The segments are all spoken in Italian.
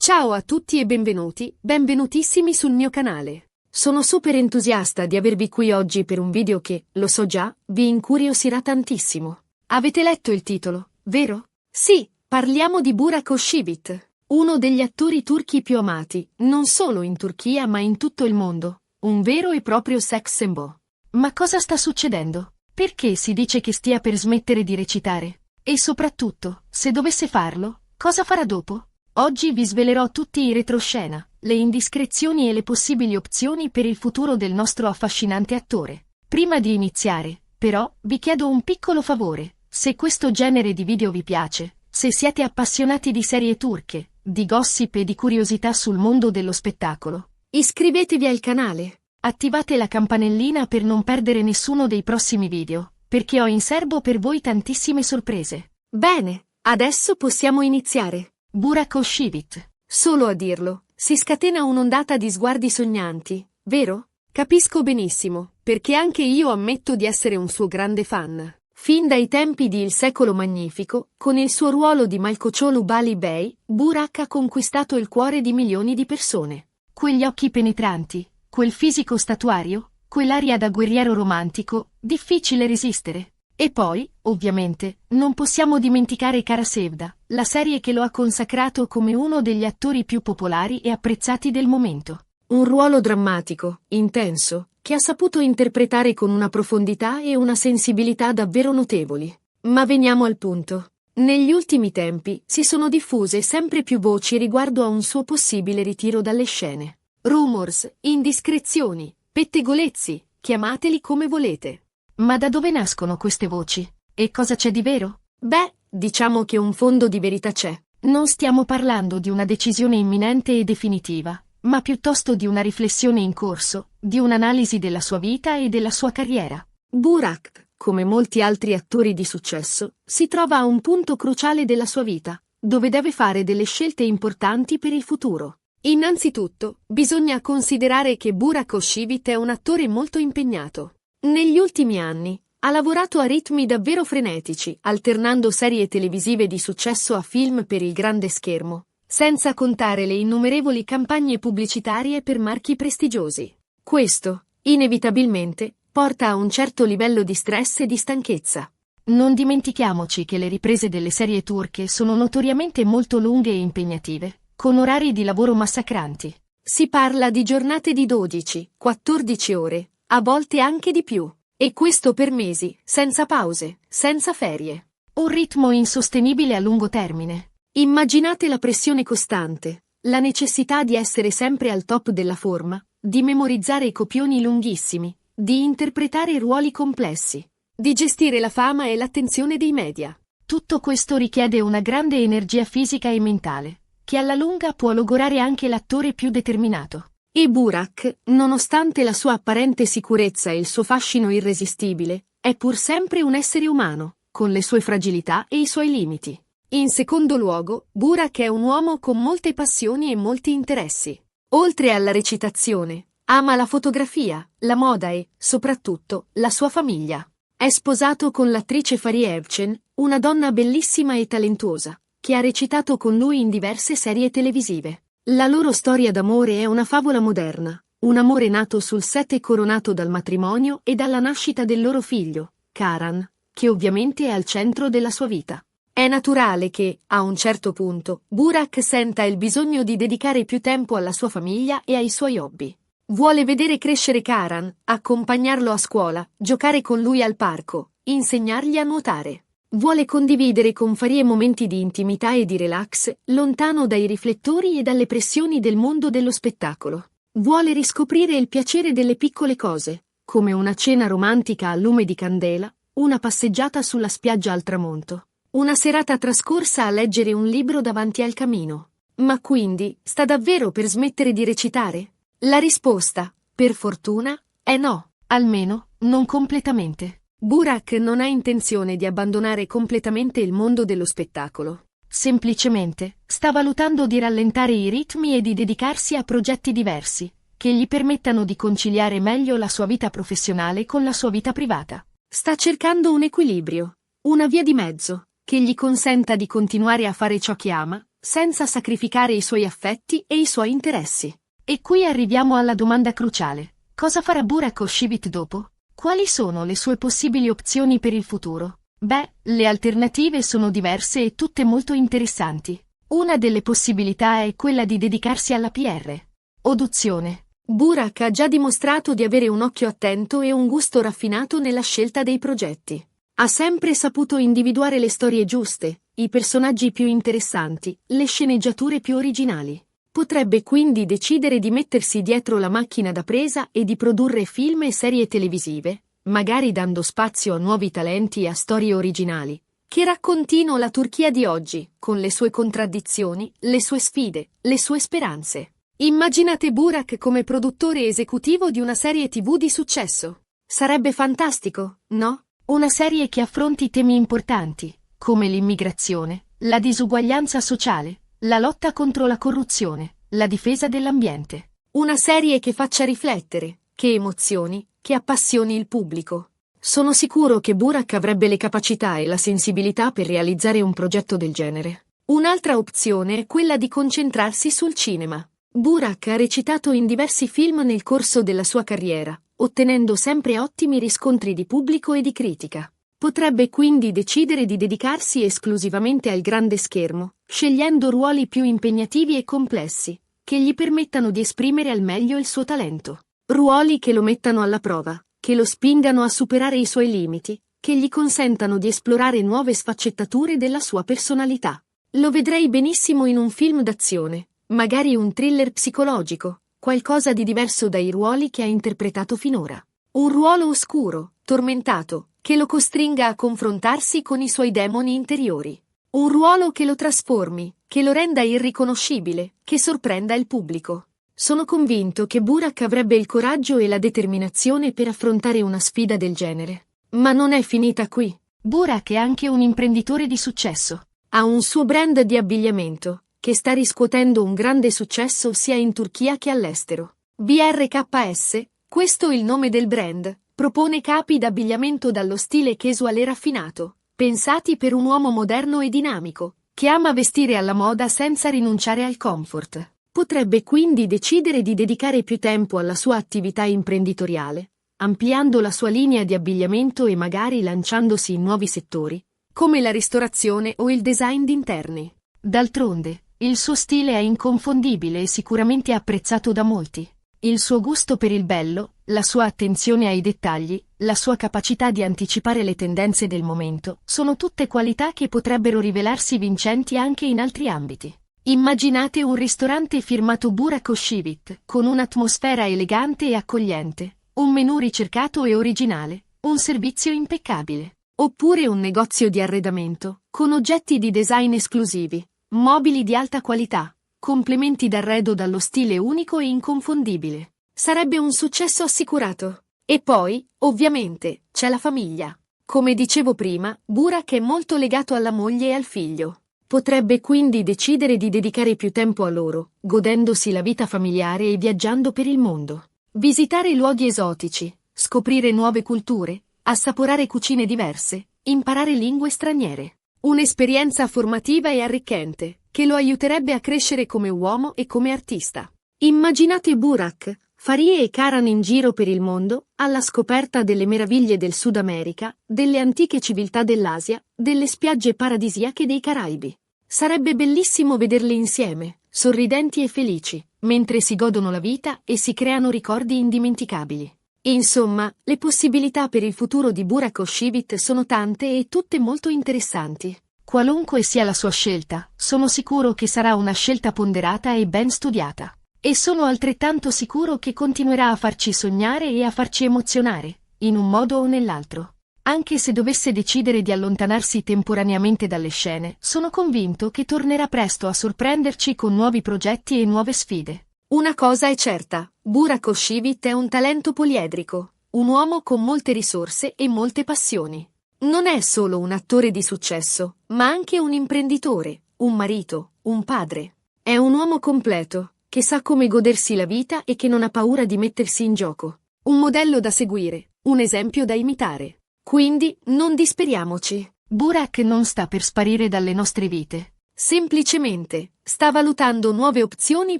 Ciao a tutti e benvenutissimi sul mio canale. Sono super entusiasta di avervi qui oggi per un video che, lo so già, vi incuriosirà tantissimo. Avete letto il titolo, vero? Sì, parliamo di Burak Özçivit, uno degli attori turchi più amati, non solo in Turchia ma in tutto il mondo, un vero e proprio sex symbol. Ma cosa sta succedendo? Perché si dice che stia per smettere di recitare? E soprattutto, se dovesse farlo, cosa farà dopo? Oggi vi svelerò tutti i retroscena, le indiscrezioni e le possibili opzioni per il futuro del nostro affascinante attore. Prima di iniziare, però, vi chiedo un piccolo favore. Se questo genere di video vi piace, se siete appassionati di serie turche, di gossip e di curiosità sul mondo dello spettacolo, iscrivetevi al canale, attivate la campanellina per non perdere nessuno dei prossimi video, perché ho in serbo per voi tantissime sorprese. Bene, adesso possiamo iniziare. Burak Özçivit. Solo a dirlo, si scatena un'ondata di sguardi sognanti, vero? Capisco benissimo, perché anche io ammetto di essere un suo grande fan. Fin dai tempi di Il Secolo Magnifico, con il suo ruolo di Malkoçoğlu Bali Bey, Burak ha conquistato il cuore di milioni di persone. Quegli occhi penetranti, quel fisico statuario, quell'aria da guerriero romantico, difficile resistere. E poi, ovviamente, non possiamo dimenticare Kara Sevda, la serie che lo ha consacrato come uno degli attori più popolari e apprezzati del momento. Un ruolo drammatico, intenso, che ha saputo interpretare con una profondità e una sensibilità davvero notevoli. Ma veniamo al punto. Negli ultimi tempi si sono diffuse sempre più voci riguardo a un suo possibile ritiro dalle scene. Rumors, indiscrezioni, pettegolezzi, chiamateli come volete. Ma da dove nascono queste voci? E cosa c'è di vero? Beh, diciamo che un fondo di verità c'è. Non stiamo parlando di una decisione imminente e definitiva, ma piuttosto di una riflessione in corso, di un'analisi della sua vita e della sua carriera. Burak, come molti altri attori di successo, si trova a un punto cruciale della sua vita, dove deve fare delle scelte importanti per il futuro. Innanzitutto, bisogna considerare che Burak Özçivit è un attore molto impegnato. Negli ultimi anni, ha lavorato a ritmi davvero frenetici, alternando serie televisive di successo a film per il grande schermo, senza contare le innumerevoli campagne pubblicitarie per marchi prestigiosi. Questo, inevitabilmente, porta a un certo livello di stress e di stanchezza. Non dimentichiamoci che le riprese delle serie turche sono notoriamente molto lunghe e impegnative, con orari di lavoro massacranti. Si parla di giornate di 12-14 ore, a volte anche di più, e questo per mesi, senza pause, senza ferie. Un ritmo insostenibile a lungo termine. Immaginate la pressione costante, la necessità di essere sempre al top della forma, di memorizzare copioni lunghissimi, di interpretare ruoli complessi, di gestire la fama e l'attenzione dei media. Tutto questo richiede una grande energia fisica e mentale, che alla lunga può logorare anche l'attore più determinato. E Burak, nonostante la sua apparente sicurezza e il suo fascino irresistibile, è pur sempre un essere umano, con le sue fragilità e i suoi limiti. In secondo luogo, Burak è un uomo con molte passioni e molti interessi. Oltre alla recitazione, ama la fotografia, la moda e, soprattutto, la sua famiglia. È sposato con l'attrice Fariye Evcen, una donna bellissima e talentuosa, che ha recitato con lui in diverse serie televisive. La loro storia d'amore è una favola moderna, un amore nato sul set e coronato dal matrimonio e dalla nascita del loro figlio, Karan, che ovviamente è al centro della sua vita. È naturale che, a un certo punto, Burak senta il bisogno di dedicare più tempo alla sua famiglia e ai suoi hobby. Vuole vedere crescere Karan, accompagnarlo a scuola, giocare con lui al parco, insegnargli a nuotare. Vuole condividere con Fariye momenti di intimità e di relax, lontano dai riflettori e dalle pressioni del mondo dello spettacolo. Vuole riscoprire il piacere delle piccole cose, come una cena romantica al lume di candela, una passeggiata sulla spiaggia al tramonto, una serata trascorsa a leggere un libro davanti al camino. Ma quindi, sta davvero per smettere di recitare? La risposta, per fortuna, è no, almeno, non completamente. Burak non ha intenzione di abbandonare completamente il mondo dello spettacolo. Semplicemente, sta valutando di rallentare i ritmi e di dedicarsi a progetti diversi, che gli permettano di conciliare meglio la sua vita professionale con la sua vita privata. Sta cercando un equilibrio, una via di mezzo, che gli consenta di continuare a fare ciò che ama, senza sacrificare i suoi affetti e i suoi interessi. E qui arriviamo alla domanda cruciale. Cosa farà Burak Özçivit dopo? Quali sono le sue possibili opzioni per il futuro? Beh, le alternative sono diverse e tutte molto interessanti. Una delle possibilità è quella di dedicarsi alla PR. Oduzione. Burak ha già dimostrato di avere un occhio attento e un gusto raffinato nella scelta dei progetti. Ha sempre saputo individuare le storie giuste, i personaggi più interessanti, le sceneggiature più originali. Potrebbe quindi decidere di mettersi dietro la macchina da presa e di produrre film e serie televisive, magari dando spazio a nuovi talenti e a storie originali, che raccontino la Turchia di oggi, con le sue contraddizioni, le sue sfide, le sue speranze. Immaginate Burak come produttore esecutivo di una serie TV di successo. Sarebbe fantastico, no? Una serie che affronti temi importanti, come l'immigrazione, la disuguaglianza sociale, la lotta contro la corruzione, la difesa dell'ambiente. Una serie che faccia riflettere, che emozioni, che appassioni il pubblico. Sono sicuro che Burak avrebbe le capacità e la sensibilità per realizzare un progetto del genere. Un'altra opzione è quella di concentrarsi sul cinema. Burak ha recitato in diversi film nel corso della sua carriera, ottenendo sempre ottimi riscontri di pubblico e di critica. Potrebbe quindi decidere di dedicarsi esclusivamente al grande schermo, scegliendo ruoli più impegnativi e complessi, che gli permettano di esprimere al meglio il suo talento. Ruoli che lo mettano alla prova, che lo spingano a superare i suoi limiti, che gli consentano di esplorare nuove sfaccettature della sua personalità. Lo vedrei benissimo in un film d'azione, magari un thriller psicologico, qualcosa di diverso dai ruoli che ha interpretato finora. Un ruolo oscuro, tormentato, che lo costringa a confrontarsi con i suoi demoni interiori. Un ruolo che lo trasformi, che lo renda irriconoscibile, che sorprenda il pubblico. Sono convinto che Burak avrebbe il coraggio e la determinazione per affrontare una sfida del genere. Ma non è finita qui. Burak è anche un imprenditore di successo. Ha un suo brand di abbigliamento, che sta riscuotendo un grande successo sia in Turchia che all'estero. BRKS, questo è il nome del brand, propone capi d'abbigliamento dallo stile casual e raffinato, pensati per un uomo moderno e dinamico, che ama vestire alla moda senza rinunciare al comfort. Potrebbe quindi decidere di dedicare più tempo alla sua attività imprenditoriale, ampliando la sua linea di abbigliamento e magari lanciandosi in nuovi settori, come la ristorazione o il design d'interni. D'altronde, il suo stile è inconfondibile e sicuramente apprezzato da molti. Il suo gusto per il bello, la sua attenzione ai dettagli, la sua capacità di anticipare le tendenze del momento, sono tutte qualità che potrebbero rivelarsi vincenti anche in altri ambiti. Immaginate un ristorante firmato Burak Özçivit, con un'atmosfera elegante e accogliente, un menù ricercato e originale, un servizio impeccabile. Oppure un negozio di arredamento, con oggetti di design esclusivi, mobili di alta qualità, complementi d'arredo dallo stile unico e inconfondibile. Sarebbe un successo assicurato. E poi, ovviamente, c'è la famiglia. Come dicevo prima, Burak è molto legato alla moglie e al figlio. Potrebbe quindi decidere di dedicare più tempo a loro, godendosi la vita familiare e viaggiando per il mondo. Visitare luoghi esotici, scoprire nuove culture, assaporare cucine diverse, imparare lingue straniere. Un'esperienza formativa e arricchente, che lo aiuterebbe a crescere come uomo e come artista. Immaginate Burak, Farie e Karan in giro per il mondo, alla scoperta delle meraviglie del Sud America, delle antiche civiltà dell'Asia, delle spiagge paradisiache dei Caraibi. Sarebbe bellissimo vederle insieme, sorridenti e felici, mentre si godono la vita e si creano ricordi indimenticabili. Insomma, le possibilità per il futuro di Burak Özçivit sono tante e tutte molto interessanti. Qualunque sia la sua scelta, sono sicuro che sarà una scelta ponderata e ben studiata. E sono altrettanto sicuro che continuerà a farci sognare e a farci emozionare, in un modo o nell'altro. Anche se dovesse decidere di allontanarsi temporaneamente dalle scene, sono convinto che tornerà presto a sorprenderci con nuovi progetti e nuove sfide. Una cosa è certa, Burak Özçivit è un talento poliedrico, un uomo con molte risorse e molte passioni. Non è solo un attore di successo, ma anche un imprenditore, un marito, un padre. È un uomo completo, che sa come godersi la vita e che non ha paura di mettersi in gioco. Un modello da seguire, un esempio da imitare. Quindi, non disperiamoci. Burak non sta per sparire dalle nostre vite. Semplicemente, sta valutando nuove opzioni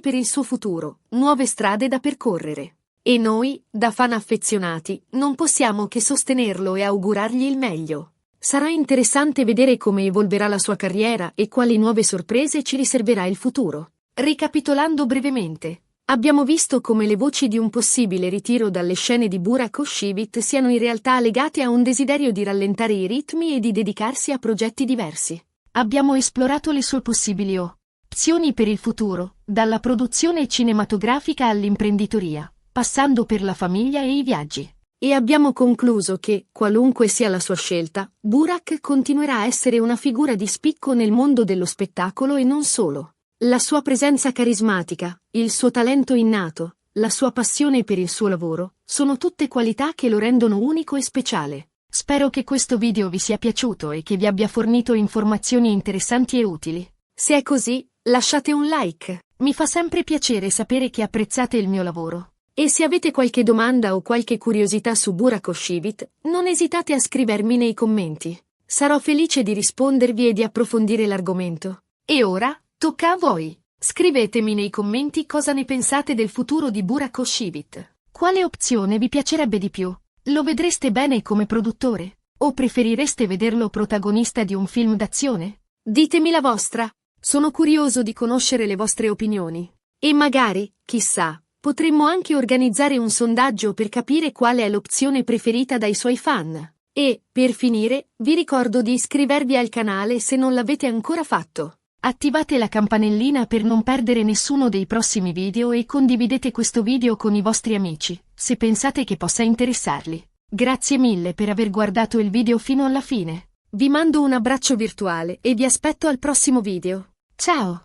per il suo futuro, nuove strade da percorrere. E noi, da fan affezionati, non possiamo che sostenerlo e augurargli il meglio. Sarà interessante vedere come evolverà la sua carriera e quali nuove sorprese ci riserverà il futuro. Ricapitolando brevemente, abbiamo visto come le voci di un possibile ritiro dalle scene di Burak Özçivit siano in realtà legate a un desiderio di rallentare i ritmi e di dedicarsi a progetti diversi. Abbiamo esplorato le sue possibili opzioni per il futuro, dalla produzione cinematografica all'imprenditoria, passando per la famiglia e i viaggi. E abbiamo concluso che, qualunque sia la sua scelta, Burak continuerà a essere una figura di spicco nel mondo dello spettacolo e non solo. La sua presenza carismatica, il suo talento innato, la sua passione per il suo lavoro, sono tutte qualità che lo rendono unico e speciale. Spero che questo video vi sia piaciuto e che vi abbia fornito informazioni interessanti e utili. Se è così, lasciate un like. Mi fa sempre piacere sapere che apprezzate il mio lavoro. E se avete qualche domanda o qualche curiosità su Burak Özçivit, non esitate a scrivermi nei commenti. Sarò felice di rispondervi e di approfondire l'argomento. E ora, tocca a voi. Scrivetemi nei commenti cosa ne pensate del futuro di Burak Özçivit. Quale opzione vi piacerebbe di più? Lo vedreste bene come produttore? O preferireste vederlo protagonista di un film d'azione? Ditemi la vostra. Sono curioso di conoscere le vostre opinioni. E magari, chissà, potremmo anche organizzare un sondaggio per capire qual è l'opzione preferita dai suoi fan. E, per finire, vi ricordo di iscrivervi al canale se non l'avete ancora fatto. Attivate la campanellina per non perdere nessuno dei prossimi video e condividete questo video con i vostri amici, se pensate che possa interessarli. Grazie mille per aver guardato il video fino alla fine. Vi mando un abbraccio virtuale e vi aspetto al prossimo video. Ciao!